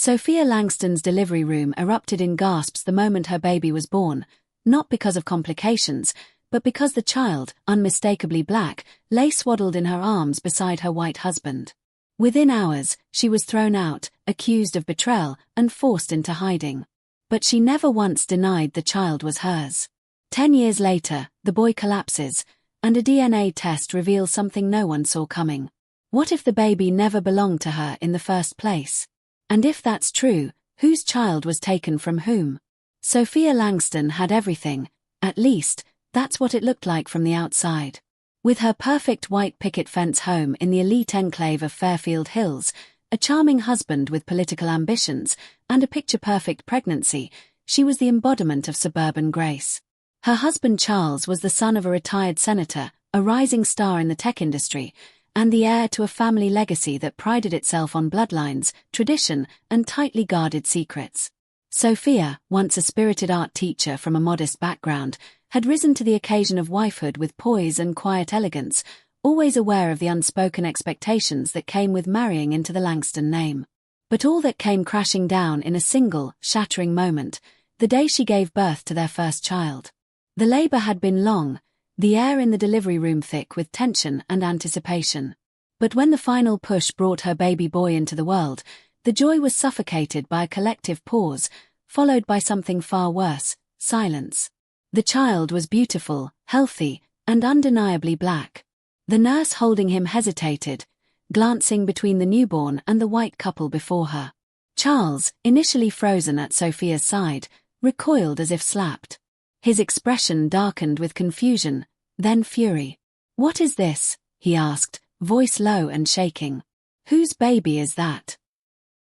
Sophia Langston's delivery room erupted in gasps the moment her baby was born, not because of complications, but because the child, unmistakably black, lay swaddled in her arms beside her white husband. Within hours, she was thrown out, accused of betrayal, and forced into hiding. But she never once denied the child was hers. 10 years later, the boy collapses, and a DNA test reveals something no one saw coming. What if the baby never belonged to her in the first place? And if that's true, whose child was taken from whom? Sophia Langston had everything, at least, that's what it looked like from the outside. With her perfect white picket fence home in the elite enclave of Fairfield Hills, a charming husband with political ambitions, and a picture-perfect pregnancy, she was the embodiment of suburban grace. Her husband Charles was the son of a retired senator, a rising star in the tech industry, and the heir to a family legacy that prided itself on bloodlines, tradition, and tightly guarded secrets. Sophia, once a spirited art teacher from a modest background, had risen to the occasion of wifehood with poise and quiet elegance, always aware of the unspoken expectations that came with marrying into the Langston name. But all that came crashing down in a single, shattering moment, the day she gave birth to their first child. The labor had been long, the air in the delivery room thick with tension and anticipation. But when the final push brought her baby boy into the world, the joy was suffocated by a collective pause, followed by something far worse, silence. The child was beautiful, healthy, and undeniably black. The nurse holding him hesitated, glancing between the newborn and the white couple before her. Charles, initially frozen at Sophia's side, recoiled as if slapped. His expression darkened with confusion, then fury. "What is this?" he asked, voice low and shaking. "Whose baby is that?"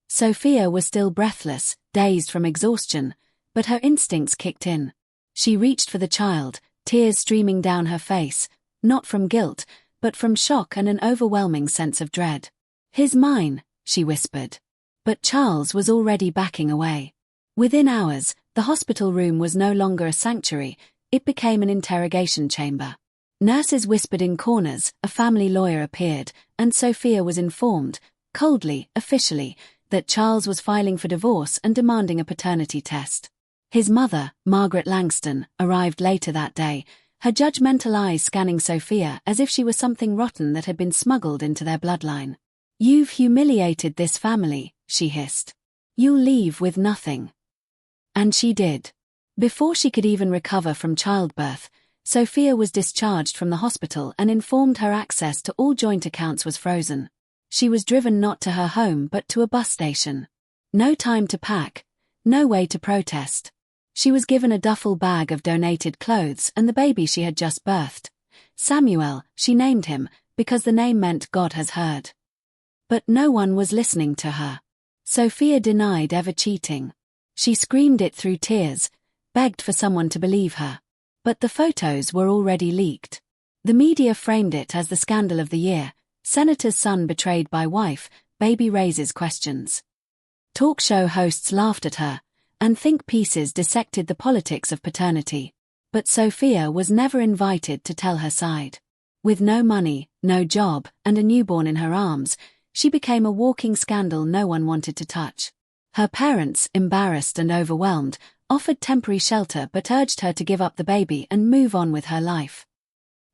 Sophia was still breathless, dazed from exhaustion, but her instincts kicked in. She reached for the child, tears streaming down her face, not from guilt, but from shock and an overwhelming sense of dread. "He's mine," she whispered. But Charles was already backing away. Within hours, the hospital room was no longer a sanctuary, it became an interrogation chamber. Nurses whispered in corners, a family lawyer appeared, and Sophia was informed, coldly, officially, that Charles was filing for divorce and demanding a paternity test. His mother, Margaret Langston, arrived later that day, her judgmental eyes scanning Sophia as if she was something rotten that had been smuggled into their bloodline. "You've humiliated this family," she hissed. "You'll leave with nothing." And she did. Before she could even recover from childbirth, Sophia was discharged from the hospital and informed her access to all joint accounts was frozen. She was driven not to her home but to a bus station. No time to pack, no way to protest. She was given a duffel bag of donated clothes and the baby she had just birthed. Samuel, she named him, because the name meant God has heard. But no one was listening to her. Sophia denied ever cheating. She screamed it through tears, begged for someone to believe her. But the photos were already leaked. The media framed it as the scandal of the year. Senator's son betrayed by wife, baby raises questions. Talk show hosts laughed at her, and think pieces dissected the politics of paternity. But Sophia was never invited to tell her side. With no money, no job, and a newborn in her arms, she became a walking scandal no one wanted to touch. Her parents, embarrassed and overwhelmed, offered temporary shelter but urged her to give up the baby and move on with her life.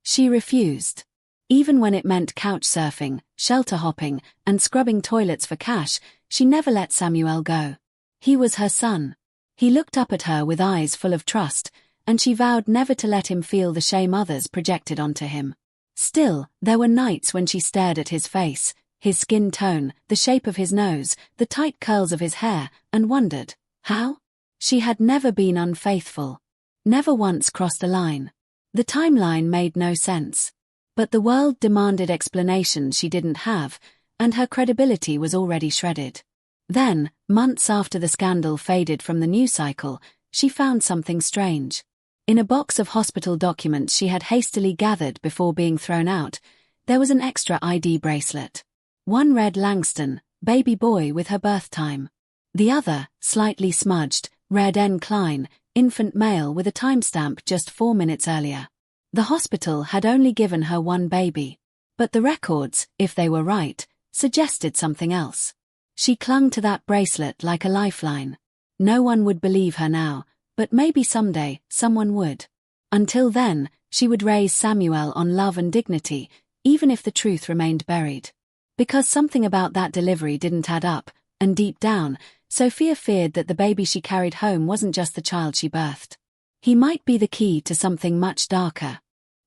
She refused. Even when it meant couch surfing, shelter hopping, and scrubbing toilets for cash, she never let Samuel go. He was her son. He looked up at her with eyes full of trust, and she vowed never to let him feel the shame others projected onto him. Still, there were nights when she stared at his face, his skin tone, the shape of his nose, the tight curls of his hair, and wondered, how? She had never been unfaithful. Never once crossed a line. The timeline made no sense. But the world demanded explanations she didn't have, and her credibility was already shredded. Then, months after the scandal faded from the news cycle, she found something strange. In a box of hospital documents she had hastily gathered before being thrown out, there was an extra ID bracelet. One read Langston, baby boy with her birth time. The other, slightly smudged, read N. Klein, infant male with a timestamp just 4 minutes earlier. The hospital had only given her one baby. But the records, if they were right, suggested something else. She clung to that bracelet like a lifeline. No one would believe her now, but maybe someday, someone would. Until then, she would raise Samuel on love and dignity, even if the truth remained buried. Because something about that delivery didn't add up, and deep down, Sophia feared that the baby she carried home wasn't just the child she birthed. He might be the key to something much darker.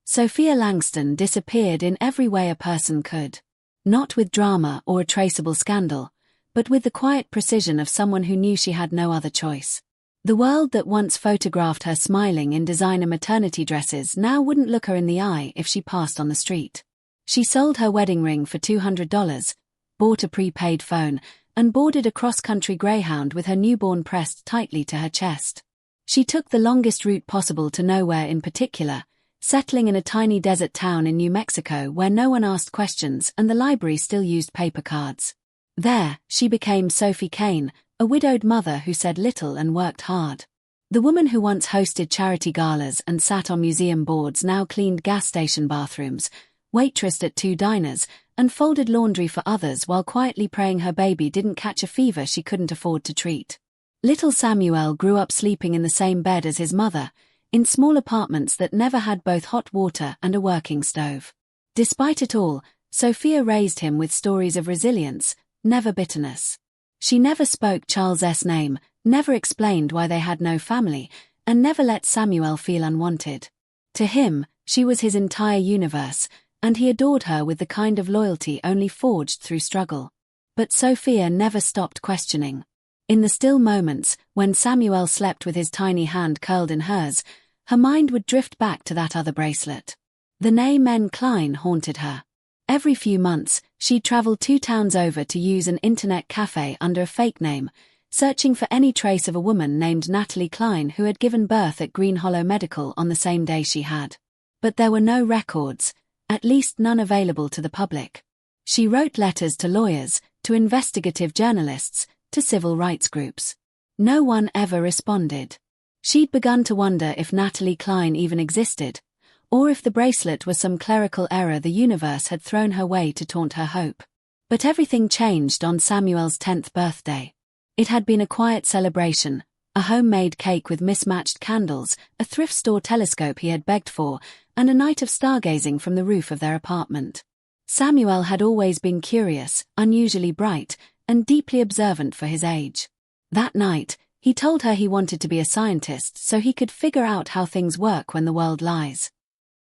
Sophia Langston disappeared in every way a person could. Not with drama or a traceable scandal, but with the quiet precision of someone who knew she had no other choice. The world that once photographed her smiling in designer maternity dresses now wouldn't look her in the eye if she passed on the street. She sold her wedding ring for $200, bought a prepaid phone, and boarded a cross-country Greyhound with her newborn pressed tightly to her chest. She took the longest route possible to nowhere in particular, settling in a tiny desert town in New Mexico where no one asked questions and the library still used paper cards. There, she became Sophie Kane, a widowed mother who said little and worked hard. The woman who once hosted charity galas and sat on museum boards now cleaned gas station bathrooms, waitressed at 2 diners, and folded laundry for others while quietly praying her baby didn't catch a fever she couldn't afford to treat. Little Samuel grew up sleeping in the same bed as his mother, in small apartments that never had both hot water and a working stove. Despite it all, Sophia raised him with stories of resilience, never bitterness. She never spoke Charles's name, never explained why they had no family, and never let Samuel feel unwanted. To him, she was his entire universe, and he adored her with the kind of loyalty only forged through struggle. But Sophia never stopped questioning. In the still moments, when Samuel slept with his tiny hand curled in hers, her mind would drift back to that other bracelet. The name N. Klein haunted her. Every few months, she'd travel 2 towns over to use an internet cafe under a fake name, searching for any trace of a woman named Natalie Klein who had given birth at Green Hollow Medical on the same day she had. But there were no records, at least none available to the public. She wrote letters to lawyers, to investigative journalists, to civil rights groups. No one ever responded. She'd begun to wonder if Natalie Klein even existed, or if the bracelet was some clerical error the universe had thrown her way to taunt her hope. But everything changed on Samuel's 10th birthday. It had been a quiet celebration, a homemade cake with mismatched candles, a thrift store telescope he had begged for, and a night of stargazing from the roof of their apartment. Samuel had always been curious, unusually bright, and deeply observant for his age. That night, he told her he wanted to be a scientist so he could figure out how things work when the world lies.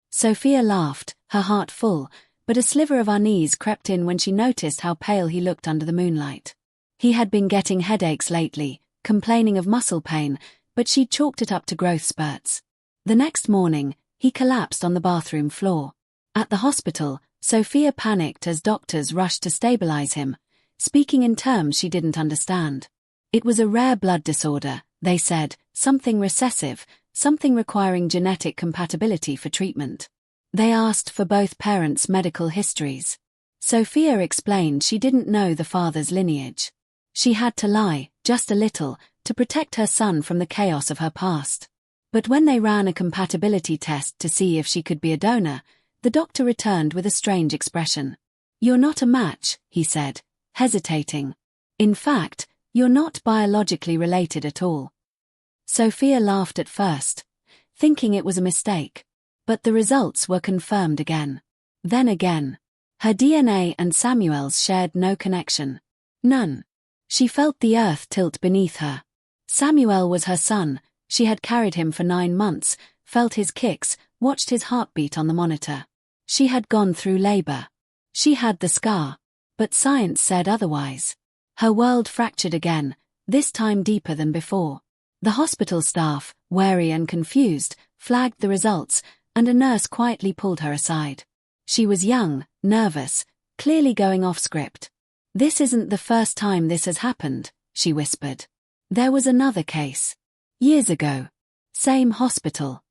Sophia laughed, her heart full, but a sliver of unease crept in when she noticed how pale he looked under the moonlight. He had been getting headaches lately, complaining of muscle pain, but she'd chalked it up to growth spurts. The next morning, he collapsed on the bathroom floor. At the hospital, Sophia panicked as doctors rushed to stabilize him, speaking in terms she didn't understand. It was a rare blood disorder, they said, something recessive, something requiring genetic compatibility for treatment. They asked for both parents' medical histories. Sophia explained she didn't know the father's lineage. She had to lie, just a little, to protect her son from the chaos of her past. But when they ran a compatibility test to see if she could be a donor, the doctor returned with a strange expression. "You're not a match," he said, hesitating. "In fact, you're not biologically related at all." Sophia laughed at first, thinking it was a mistake. But the results were confirmed again. Then again. Her DNA and Samuel's shared no connection. None. She felt the earth tilt beneath her. Samuel was her son, she had carried him for 9 months, felt his kicks, watched his heartbeat on the monitor. She had gone through labor. She had the scar. But science said otherwise. Her world fractured again, this time deeper than before. The hospital staff, wary and confused, flagged the results, and a nurse quietly pulled her aside. She was young, nervous, clearly going off script. "This isn't the first time this has happened," she whispered. "There was another case. Years ago. Same hospital."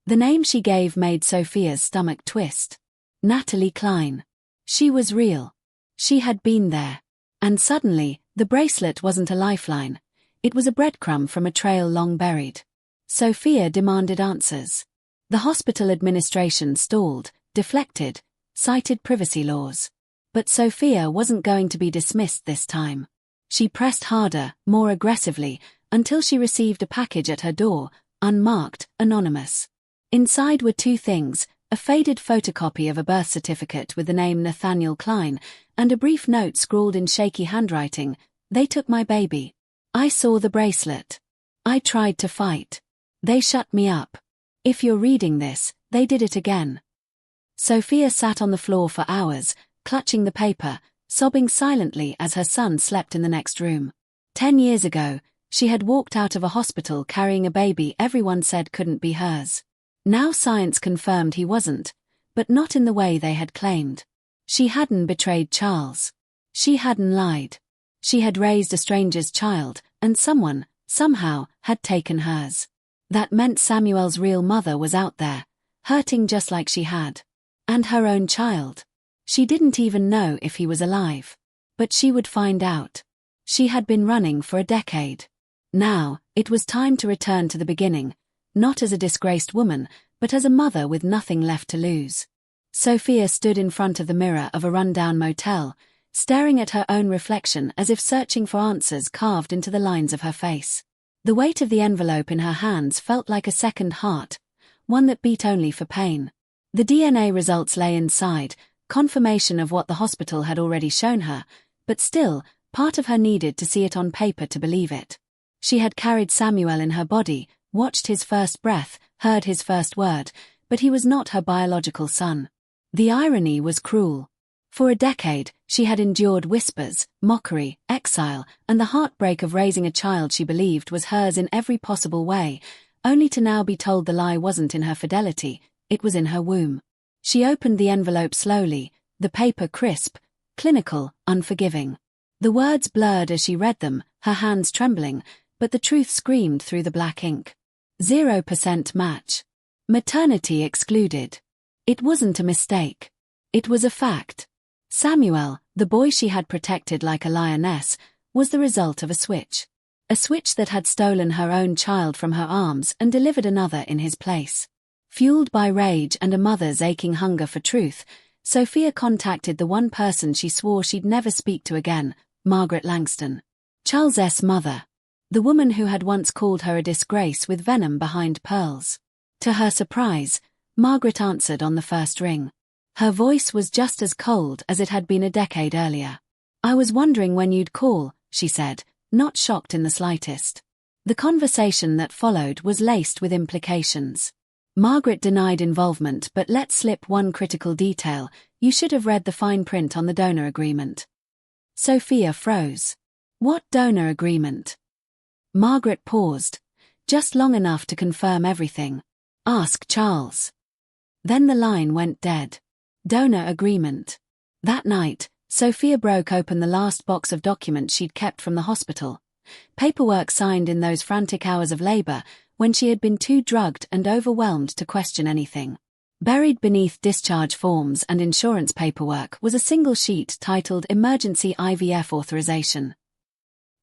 The name she gave made Sophia's stomach twist. Natalie Klein. She was real. She had been there. And suddenly, the bracelet wasn't a lifeline. It was a breadcrumb from a trail long buried. Sophia demanded answers. The hospital administration stalled, deflected, cited privacy laws. But Sophia wasn't going to be dismissed this time. She pressed harder, more aggressively, until she received a package at her door, unmarked, anonymous. Inside were two things: a faded photocopy of a birth certificate with the name Nathaniel Klein, and a brief note scrawled in shaky handwriting: "They took my baby. I saw the bracelet. I tried to fight. They shut me up. If you're reading this, they did it again." Sophia sat on the floor for hours, clutching the paper, sobbing silently as her son slept in the next room. 10 years ago, she had walked out of a hospital carrying a baby everyone said couldn't be hers. Now science confirmed he wasn't, but not in the way they had claimed. She hadn't betrayed Charles. She hadn't lied. She had raised a stranger's child, and someone, somehow, had taken hers. That meant Samuel's real mother was out there, hurting just like she had. And her own child. She didn't even know if he was alive. But she would find out. She had been running for a decade. Now, it was time to return to the beginning, not as a disgraced woman, but as a mother with nothing left to lose. Sophia stood in front of the mirror of a rundown motel, staring at her own reflection as if searching for answers carved into the lines of her face. The weight of the envelope in her hands felt like a second heart, one that beat only for pain. The DNA results lay inside, confirmation of what the hospital had already shown her, but still, part of her needed to see it on paper to believe it. She had carried Samuel in her body, watched his first breath, heard his first word, but he was not her biological son. The irony was cruel. For a decade, she had endured whispers, mockery, exile, and the heartbreak of raising a child she believed was hers in every possible way, only to now be told the lie wasn't in her fidelity, it was in her womb. She opened the envelope slowly, the paper crisp, clinical, unforgiving. The words blurred as she read them, her hands trembling, but the truth screamed through the black ink. 0% match. Maternity excluded. It wasn't a mistake. It was a fact. Samuel, the boy she had protected like a lioness, was the result of a switch. A switch that had stolen her own child from her arms and delivered another in his place. Fueled by rage and a mother's aching hunger for truth, Sophia contacted the one person she swore she'd never speak to again, Margaret Langston. Charles's mother. The woman who had once called her a disgrace with venom behind pearls. To her surprise, Margaret answered on the first ring. Her voice was just as cold as it had been a decade earlier. "I was wondering when you'd call," she said, not shocked in the slightest. The conversation that followed was laced with implications. Margaret denied involvement but let slip one critical detail: "You should have read the fine print on the donor agreement." Sophia froze. What donor agreement? Margaret paused, just long enough to confirm everything. "Ask Charles." Then the line went dead. Donor agreement. That night, Sophia broke open the last box of documents she'd kept from the hospital. Paperwork signed in those frantic hours of labor, when she had been too drugged and overwhelmed to question anything. Buried beneath discharge forms and insurance paperwork was a single sheet titled Emergency IVF Authorization.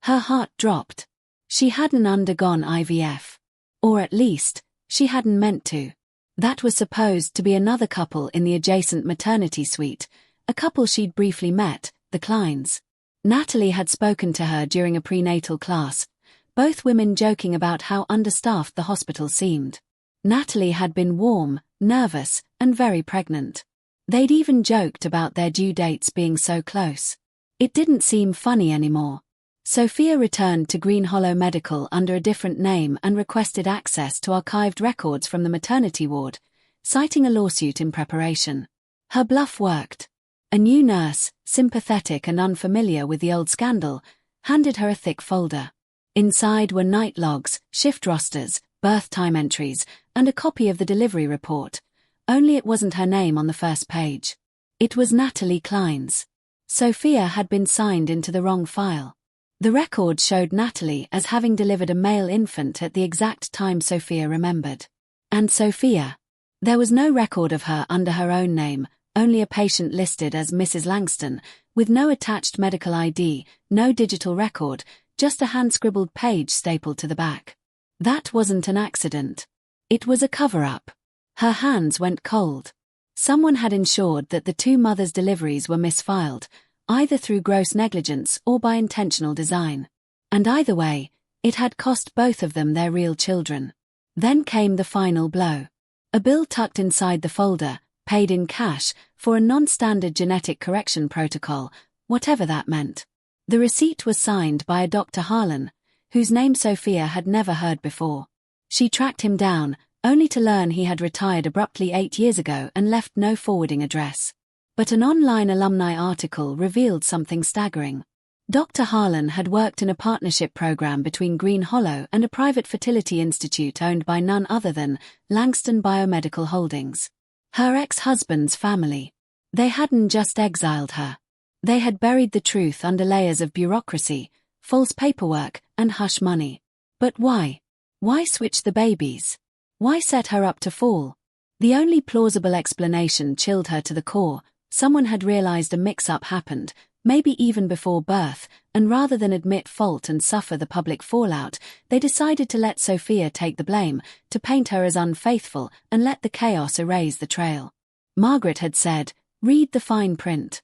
Her heart dropped. She hadn't undergone IVF. Or at least, she hadn't meant to. That was supposed to be another couple in the adjacent maternity suite, a couple she'd briefly met, the Kleins. Natalie had spoken to her during a prenatal class, both women joking about how understaffed the hospital seemed. Natalie had been warm, nervous, and very pregnant. They'd even joked about their due dates being so close. It didn't seem funny anymore. Sophia returned to Green Hollow Medical under a different name and requested access to archived records from the maternity ward, citing a lawsuit in preparation. Her bluff worked. A new nurse, sympathetic and unfamiliar with the old scandal, handed her a thick folder. Inside were night logs, shift rosters, birth time entries, and a copy of the delivery report, only it wasn't her name on the first page. It was Natalie Klein's. Sophia had been signed into the wrong file. The record showed Natalie as having delivered a male infant at the exact time Sophia remembered. And Sophia? There was no record of her under her own name, only a patient listed as Mrs. Langston, with no attached medical ID, no digital record, just a hand-scribbled page stapled to the back. That wasn't an accident. It was a cover-up. Her hands went cold. Someone had ensured that the two mothers' deliveries were misfiled, either through gross negligence or by intentional design. And either way, it had cost both of them their real children. Then came the final blow. A bill tucked inside the folder, paid in cash, for a non-standard genetic correction protocol, whatever that meant. The receipt was signed by a Dr. Harlan, whose name Sophia had never heard before. She tracked him down, only to learn he had retired abruptly 8 years ago and left no forwarding address. But an online alumni article revealed something staggering. Dr. Harlan had worked in a partnership program between Green Hollow and a private fertility institute owned by none other than Langston Biomedical Holdings. Her ex-husband's family. They hadn't just exiled her. They had buried the truth under layers of bureaucracy, false paperwork, and hush money. But why? Why switch the babies? Why set her up to fall? The only plausible explanation chilled her to the core. Someone had realized a mix-up happened, maybe even before birth, and rather than admit fault and suffer the public fallout, they decided to let Sophia take the blame, to paint her as unfaithful and let the chaos erase the trail. Margaret had said, "Read the fine print."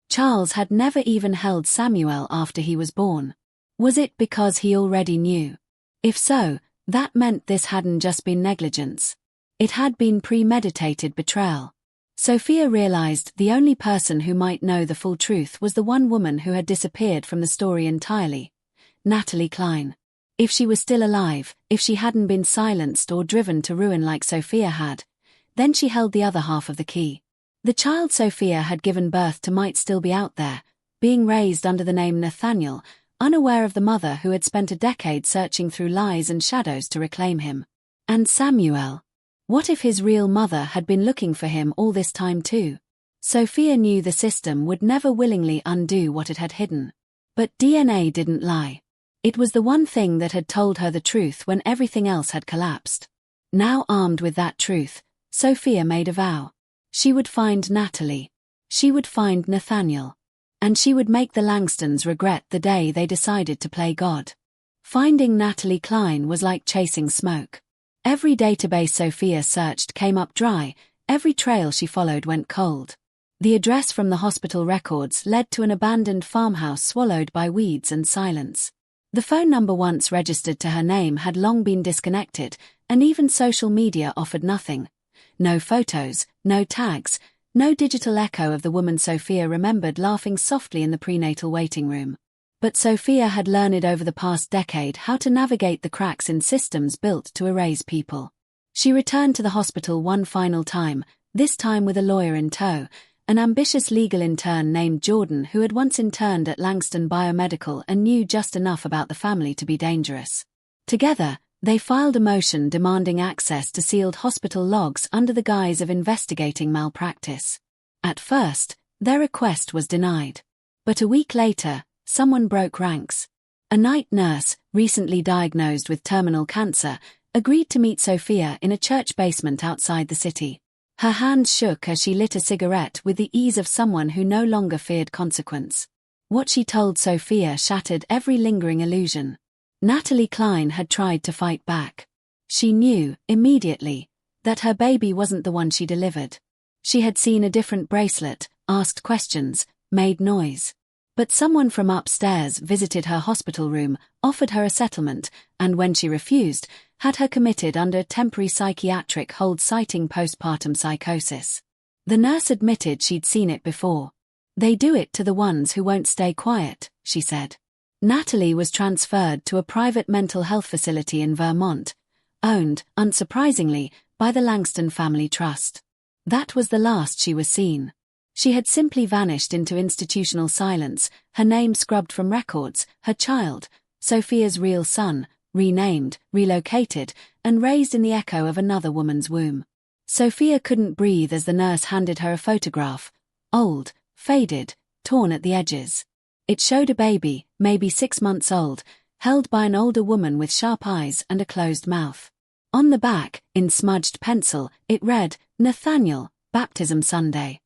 Charles had never even held Samuel after he was born. Was it because he already knew? If so, that meant this hadn't just been negligence. It had been premeditated betrayal. Sophia realized the only person who might know the full truth was the one woman who had disappeared from the story entirely, Natalie Cline. If she was still alive, if she hadn't been silenced or driven to ruin like Sophia had, then she held the other half of the key. The child Sophia had given birth to might still be out there, being raised under the name Nathaniel, unaware of the mother who had spent a decade searching through lies and shadows to reclaim him. And Samuel? What if his real mother had been looking for him all this time too? Sophia knew the system would never willingly undo what it had hidden. But DNA didn't lie. It was the one thing that had told her the truth when everything else had collapsed. Now armed with that truth, Sophia made a vow. She would find Natalie. She would find Nathaniel. And she would make the Langstons regret the day they decided to play God. Finding Natalie Cline was like chasing smoke. Every database Sophia searched came up dry, every trail she followed went cold. The address from the hospital records led to an abandoned farmhouse swallowed by weeds and silence. The phone number once registered to her name had long been disconnected, and even social media offered nothing. No photos, no tags, no digital echo of the woman Sophia remembered laughing softly in the prenatal waiting room. But Sophia had learned over the past decade how to navigate the cracks in systems built to erase people. She returned to the hospital one final time, this time with a lawyer in tow, an ambitious legal intern named Jordan who had once interned at Langston Biomedical and knew just enough about the family to be dangerous. Together, they filed a motion demanding access to sealed hospital logs under the guise of investigating malpractice. At first, their request was denied. But a week later, someone broke ranks. A night nurse, recently diagnosed with terminal cancer, agreed to meet Sophia in a church basement outside the city. Her hands shook as she lit a cigarette with the ease of someone who no longer feared consequence. What she told Sophia shattered every lingering illusion. Natalie Cline had tried to fight back. She knew, immediately, that her baby wasn't the one she delivered. She had seen a different bracelet, asked questions, made noise. But someone from upstairs visited her hospital room, offered her a settlement, and when she refused, had her committed under temporary psychiatric hold citing postpartum psychosis. The nurse admitted she'd seen it before. "They do it to the ones who won't stay quiet," she said. Natalie was transferred to a private mental health facility in Vermont, owned, unsurprisingly, by the Langston Family Trust. That was the last she was seen. She had simply vanished into institutional silence, her name scrubbed from records, her child, Sophia's real son, renamed, relocated, and raised in the echo of another woman's womb. Sophia couldn't breathe as the nurse handed her a photograph, old, faded, torn at the edges. It showed a baby, maybe 6 months old, held by an older woman with sharp eyes and a closed mouth. On the back, in smudged pencil, it read, "Nathaniel, Baptism Sunday."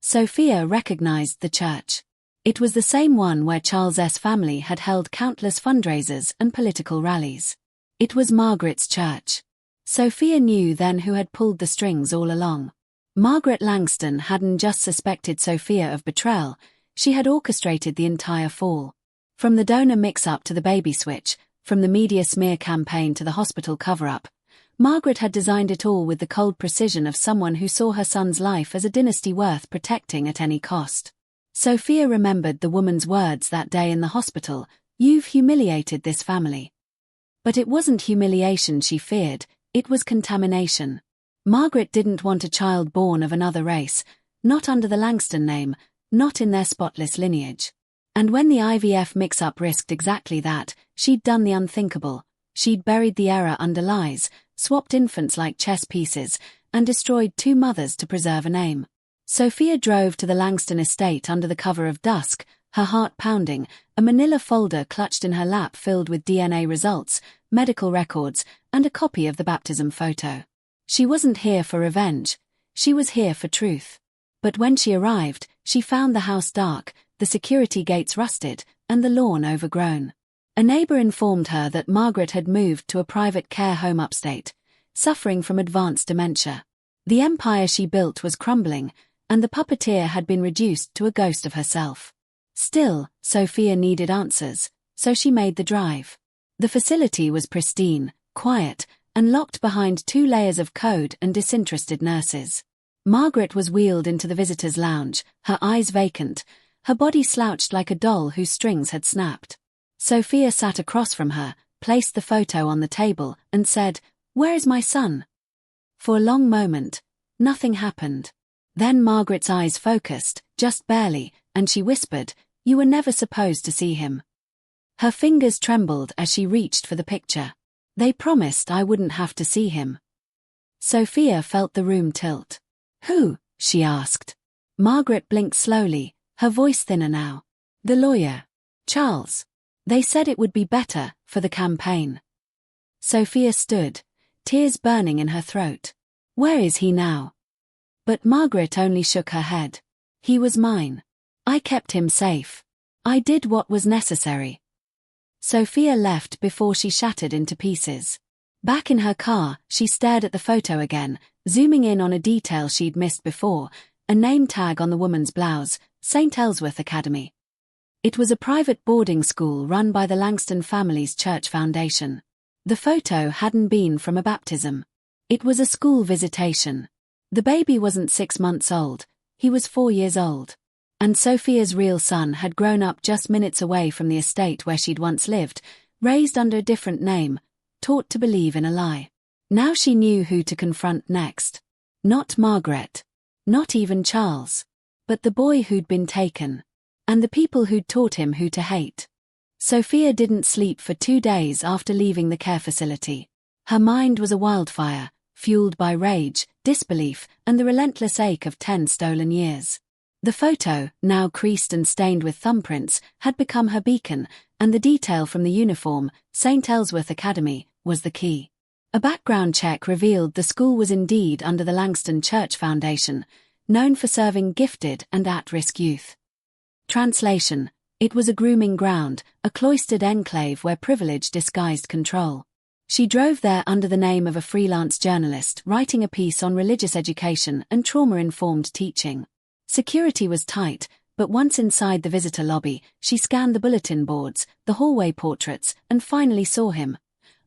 Sophia recognized the church. It was the same one where Charles's family had held countless fundraisers and political rallies. It was Margaret's church. Sophia knew then who had pulled the strings all along. Margaret Langston hadn't just suspected Sophia of betrayal, she had orchestrated the entire fall. From the donor mix-up to the baby switch, from the media smear campaign to the hospital cover-up, Margaret had designed it all with the cold precision of someone who saw her son's life as a dynasty worth protecting at any cost. Sophia remembered the woman's words that day in the hospital, "You've humiliated this family." But it wasn't humiliation she feared, it was contamination. Margaret didn't want a child born of another race, not under the Langston name, not in their spotless lineage. And when the IVF mix-up risked exactly that, she'd done the unthinkable. She'd buried the error under lies, swapped infants like chess pieces, and destroyed 2 mothers to preserve a name. Sophia drove to the Langston estate under the cover of dusk, her heart pounding, a manila folder clutched in her lap filled with DNA results, medical records, and a copy of the baptism photo. She wasn't here for revenge, she was here for truth. But when she arrived, she found the house dark, the security gates rusted, and the lawn overgrown. A neighbor informed her that Margaret had moved to a private care home upstate, suffering from advanced dementia. The empire she built was crumbling, and the puppeteer had been reduced to a ghost of herself. Still, Sophia needed answers, so she made the drive. The facility was pristine, quiet, and locked behind 2 layers of code and disinterested nurses. Margaret was wheeled into the visitor's lounge, her eyes vacant, her body slouched like a doll whose strings had snapped. Sophia sat across from her, placed the photo on the table, and said, "Where is my son?" For a long moment, nothing happened. Then Margaret's eyes focused, just barely, and she whispered, "You were never supposed to see him." Her fingers trembled as she reached for the picture. "They promised I wouldn't have to see him." Sophia felt the room tilt. "Who?" she asked. Margaret blinked slowly, her voice thinner now. "The lawyer. Charles. They said it would be better for the campaign." Sophia stood, tears burning in her throat. "Where is he now?" But Margaret only shook her head. "He was mine. I kept him safe. I did what was necessary." Sophia left before she shattered into pieces. Back in her car, she stared at the photo again, zooming in on a detail she'd missed before, a name tag on the woman's blouse, St. Ellsworth Academy. It was a private boarding school run by the Langston family's church foundation. The photo hadn't been from a baptism. It was a school visitation. The baby wasn't 6 months old, he was 4 years old. And Sophia's real son had grown up just minutes away from the estate where she'd once lived, raised under a different name, taught to believe in a lie. Now she knew who to confront next. Not Margaret. Not even Charles. But the boy who'd been taken. And the people who'd taught him who to hate. Sophia didn't sleep for 2 days after leaving the care facility. Her mind was a wildfire, fueled by rage, disbelief, and the relentless ache of 10 stolen years. The photo, now creased and stained with thumbprints, had become her beacon, and the detail from the uniform, St. Ellsworth Academy, was the key. A background check revealed the school was indeed under the Langston Church Foundation, known for serving gifted and at-risk youth. Translation: it was a grooming ground, a cloistered enclave where privilege disguised control. She drove there under the name of a freelance journalist writing a piece on religious education and trauma-informed teaching. Security was tight, but once inside the visitor lobby, she scanned the bulletin boards, the hallway portraits, and finally saw him.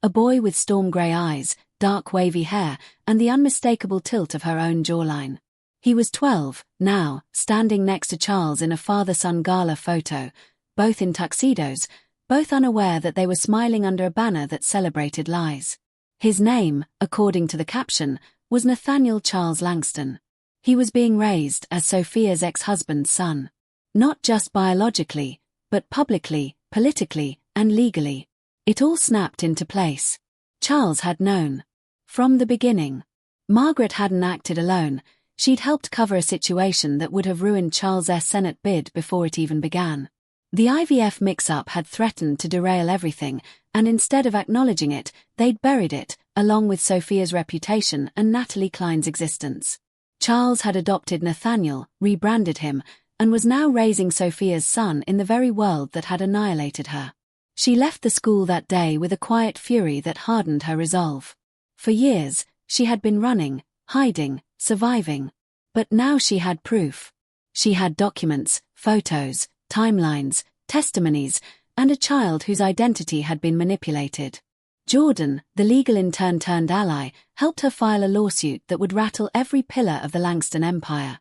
A boy with storm-grey eyes, dark wavy hair, and the unmistakable tilt of her own jawline. He was 12, now, standing next to Charles in a father-son gala photo, both in tuxedos, both unaware that they were smiling under a banner that celebrated lies. His name, according to the caption, was Nathaniel Charles Langston. He was being raised as Sophia's ex-husband's son. Not just biologically, but publicly, politically, and legally. It all snapped into place. Charles had known. From the beginning. Margaret hadn't acted alone. She'd helped cover a situation that would have ruined Charles' Senate bid before it even began. The IVF mix-up had threatened to derail everything, and instead of acknowledging it, they'd buried it, along with Sophia's reputation and Natalie Klein's existence. Charles had adopted Nathaniel, rebranded him, and was now raising Sophia's son in the very world that had annihilated her. She left the school that day with a quiet fury that hardened her resolve. For years, she had been running, hiding, surviving. But now she had proof. She had documents, photos, timelines, testimonies, and a child whose identity had been manipulated. Jordan, the legal intern turned ally, helped her file a lawsuit that would rattle every pillar of the Langston empire.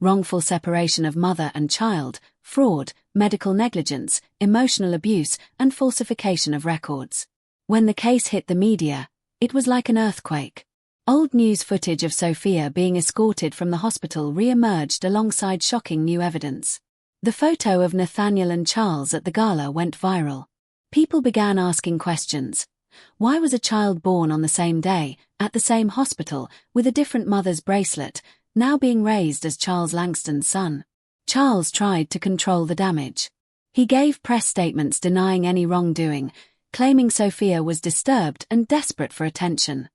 Wrongful separation of mother and child, fraud, medical negligence, emotional abuse, and falsification of records. When the case hit the media, it was like an earthquake. Old news footage of Sophia being escorted from the hospital re-emerged alongside shocking new evidence. The photo of Nathaniel and Charles at the gala went viral. People began asking questions. Why was a child born on the same day, at the same hospital, with a different mother's bracelet, now being raised as Charles Langston's son? Charles tried to control the damage. He gave press statements denying any wrongdoing, claiming Sophia was disturbed and desperate for attention.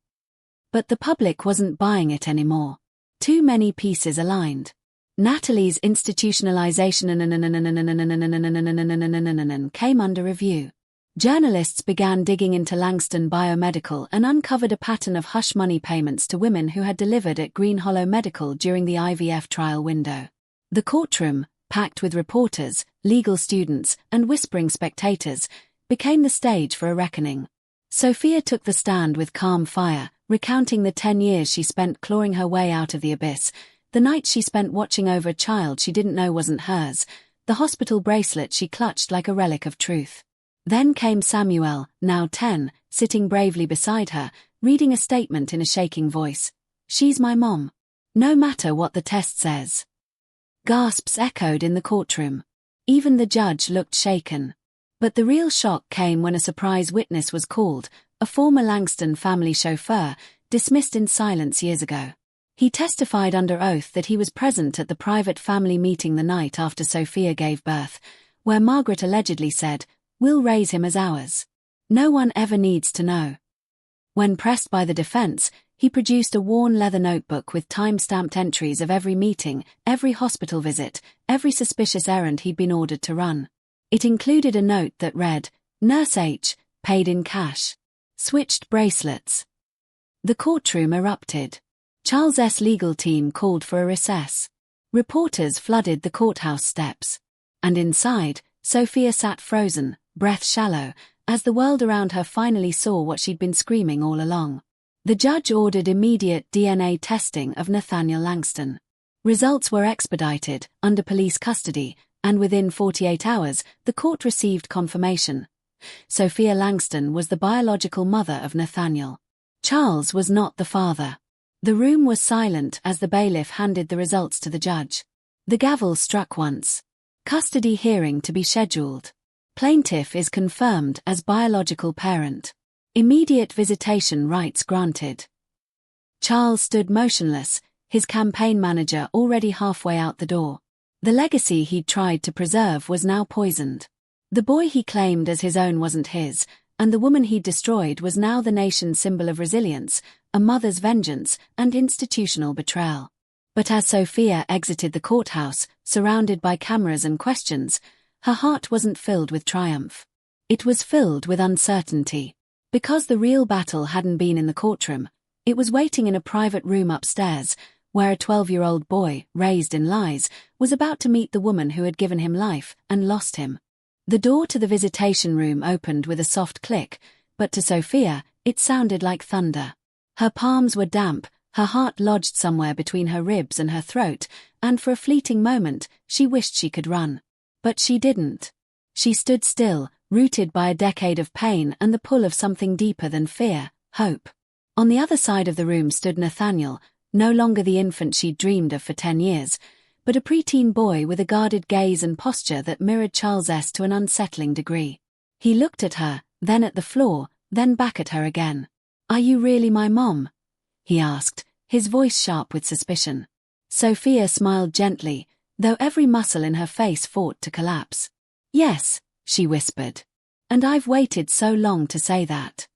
But the public wasn't buying it anymore. Too many pieces aligned. Natalie's institutionalization came under review. Journalists began digging into Langston Biomedical and uncovered a pattern of hush money payments to women who had delivered at Green Hollow Medical during the IVF trial window. The courtroom, packed with reporters, legal students, and whispering spectators, became the stage for a reckoning. Sophia took the stand with calm fire, recounting the 10 years she spent clawing her way out of the abyss, the nights she spent watching over a child she didn't know wasn't hers, the hospital bracelet she clutched like a relic of truth. Then came Samuel, now 10, sitting bravely beside her, reading a statement in a shaking voice. "She's my mom. No matter what the test says." Gasps echoed in the courtroom. Even the judge looked shaken. But the real shock came when a surprise witness was called, a former Langston family chauffeur, dismissed in silence years ago. He testified under oath that he was present at the private family meeting the night after Sophia gave birth, where Margaret allegedly said, "We'll raise him as ours. No one ever needs to know." When pressed by the defense, he produced a worn leather notebook with time-stamped entries of every meeting, every hospital visit, every suspicious errand he'd been ordered to run. It included a note that read, "Nurse H, paid in cash. Switched bracelets." The courtroom erupted. Charles' legal team called for a recess. Reporters flooded the courthouse steps. And inside, Sophia sat frozen, breath shallow, as the world around her finally saw what she'd been screaming all along. The judge ordered immediate DNA testing of Nathaniel Langston. Results were expedited, under police custody, and within 48 hours, the court received confirmation. Sophia Langston was the biological mother of Nathaniel. Charles was not the father. The room was silent as the bailiff handed the results to the judge. The gavel struck once. Custody hearing to be scheduled. Plaintiff is confirmed as biological parent. Immediate visitation rights granted. Charles stood motionless, his campaign manager already halfway out the door. The legacy he'd tried to preserve was now poisoned. The boy he claimed as his own wasn't his, and the woman he'd destroyed was now the nation's symbol of resilience, a mother's vengeance, and institutional betrayal. But as Sophia exited the courthouse, surrounded by cameras and questions, her heart wasn't filled with triumph. It was filled with uncertainty. Because the real battle hadn't been in the courtroom, it was waiting in a private room upstairs, where a 12-year-old boy, raised in lies, was about to meet the woman who had given him life and lost him. The door to the visitation room opened with a soft click, but to Sophia, it sounded like thunder. Her palms were damp, her heart lodged somewhere between her ribs and her throat, and for a fleeting moment, she wished she could run. But she didn't. She stood still, rooted by a decade of pain and the pull of something deeper than fear, hope. On the other side of the room stood Nathaniel, no longer the infant she'd dreamed of for 10 years, but a preteen boy with a guarded gaze and posture that mirrored Charles's to an unsettling degree. He looked at her, then at the floor, then back at her again. "Are you really my mom?" he asked, his voice sharp with suspicion. Sophia smiled gently, though every muscle in her face fought to collapse. "Yes," she whispered. "And I've waited so long to say that."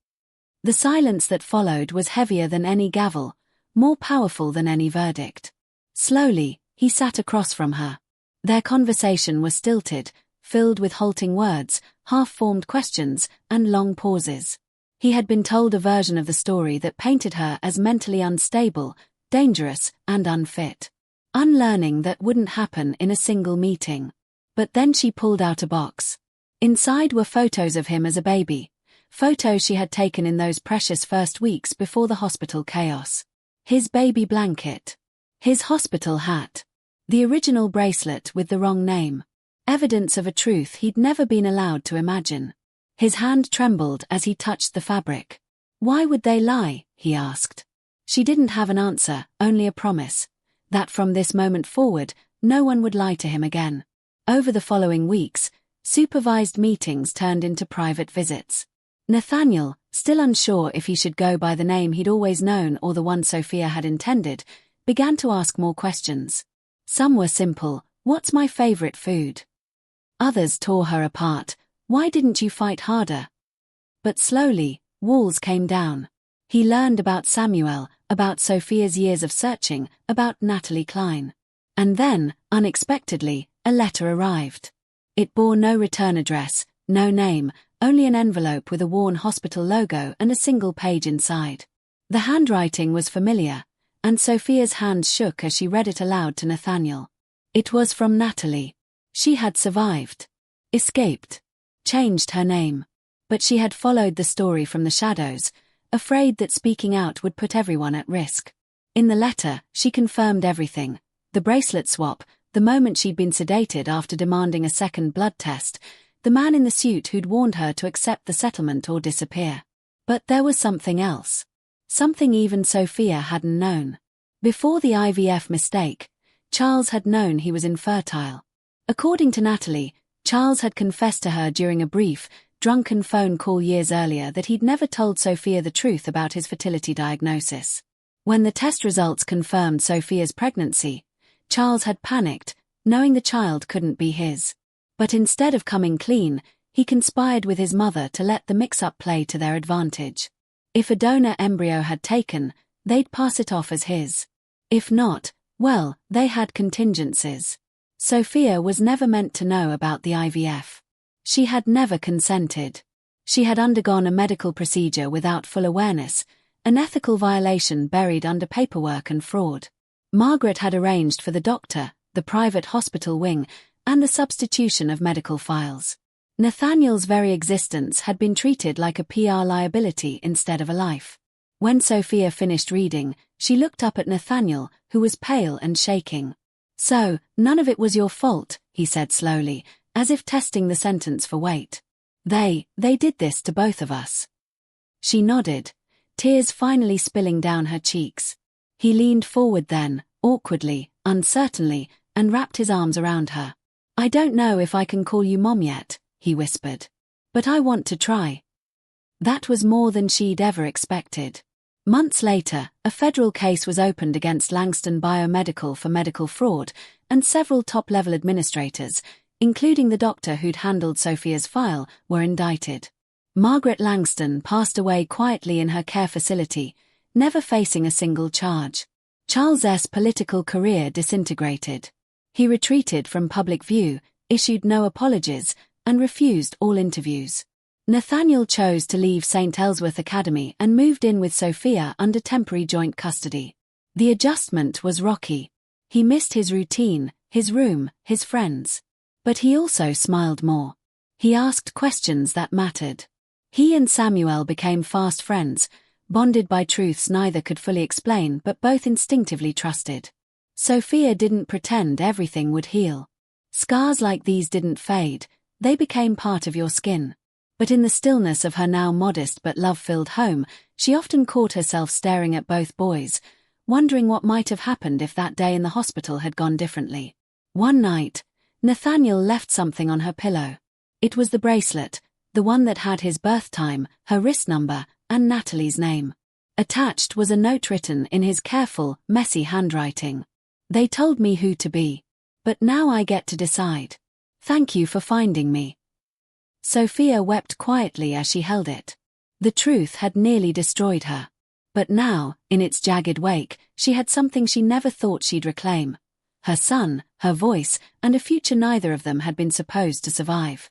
The silence that followed was heavier than any gavel, more powerful than any verdict. Slowly, he sat across from her. Their conversation was stilted, filled with halting words, half-formed questions, and long pauses. He had been told a version of the story that painted her as mentally unstable, dangerous, and unfit. unlearning that wouldn't happen in a single meeting. But then she pulled out a box. Inside were photos of him as a baby, photos she had taken in those precious first weeks before the hospital chaos. His baby blanket. His hospital hat. The original bracelet with the wrong name. Evidence of a truth he'd never been allowed to imagine. His hand trembled as he touched the fabric. Why would they lie? He asked. She didn't have an answer, only a promise. That from this moment forward, no one would lie to him again. Over the following weeks, supervised meetings turned into private visits. Nathaniel, still unsure if he should go by the name he'd always known or the one Sophia had intended, began to ask more questions. Some were simple, "What's my favorite food?" Others tore her apart, "Why didn't you fight harder?" But slowly, walls came down. He learned about Samuel, about Sophia's years of searching, about Natalie Klein. And then, unexpectedly, a letter arrived. It bore no return address, no name, only an envelope with a worn hospital logo and a single page inside. The handwriting was familiar, and Sophia's hands shook as she read it aloud to Nathaniel. It was from Natalie. She had survived. Escaped. Changed her name. But she had followed the story from the shadows, afraid that speaking out would put everyone at risk. In the letter, she confirmed everything. The bracelet swap, the moment she'd been sedated after demanding a second blood test, the man in the suit who'd warned her to accept the settlement or disappear. But there was something else. Something even Sophia hadn't known. Before the IVF mistake, Charles had known he was infertile. According to Natalie, Charles had confessed to her during a brief, drunken phone call years earlier that he'd never told Sophia the truth about his fertility diagnosis. When the test results confirmed Sophia's pregnancy, Charles had panicked, knowing the child couldn't be his. But instead of coming clean, he conspired with his mother to let the mix-up play to their advantage. If a donor embryo had taken, they'd pass it off as his. If not, well, they had contingencies. Sophia was never meant to know about the IVF. She had never consented. She had undergone a medical procedure without full awareness, an ethical violation buried under paperwork and fraud. Margaret had arranged for the doctor, the private hospital wing, and the substitution of medical files. Nathaniel's very existence had been treated like a PR liability instead of a life. When Sophia finished reading, she looked up at Nathaniel, who was pale and shaking. "So, none of it was your fault," he said slowly, as if testing the sentence for weight. They did this to both of us." She nodded, tears finally spilling down her cheeks. He leaned forward then, awkwardly, uncertainly, and wrapped his arms around her. "I don't know if I can call you Mom yet," he whispered. "But I want to try." That was more than she'd ever expected. Months later, a federal case was opened against Langston Biomedical for medical fraud, and several top-level administrators, including the doctor who'd handled Sophia's file, were indicted. Margaret Langston passed away quietly in her care facility, never facing a single charge. Charles's political career disintegrated. He retreated from public view, issued no apologies, and refused all interviews. Nathaniel chose to leave St. Ellsworth Academy and moved in with Sophia under temporary joint custody. The adjustment was rocky. He missed his routine, his room, his friends. But he also smiled more. He asked questions that mattered. He and Samuel became fast friends, bonded by truths neither could fully explain but both instinctively trusted. Sophia didn't pretend everything would heal. Scars like these didn't fade, they became part of your skin. But in the stillness of her now modest but love-filled home, she often caught herself staring at both boys, wondering what might have happened if that day in the hospital had gone differently. One night, Nathaniel left something on her pillow. It was the bracelet, the one that had his birth time, her wrist number, and Natalie's name. Attached was a note written in his careful, messy handwriting. "They told me who to be. But now I get to decide. Thank you for finding me." Sophia wept quietly as she held it. The truth had nearly destroyed her. But now, in its jagged wake, she had something she never thought she'd reclaim. Her son, her voice, and a future neither of them had been supposed to survive.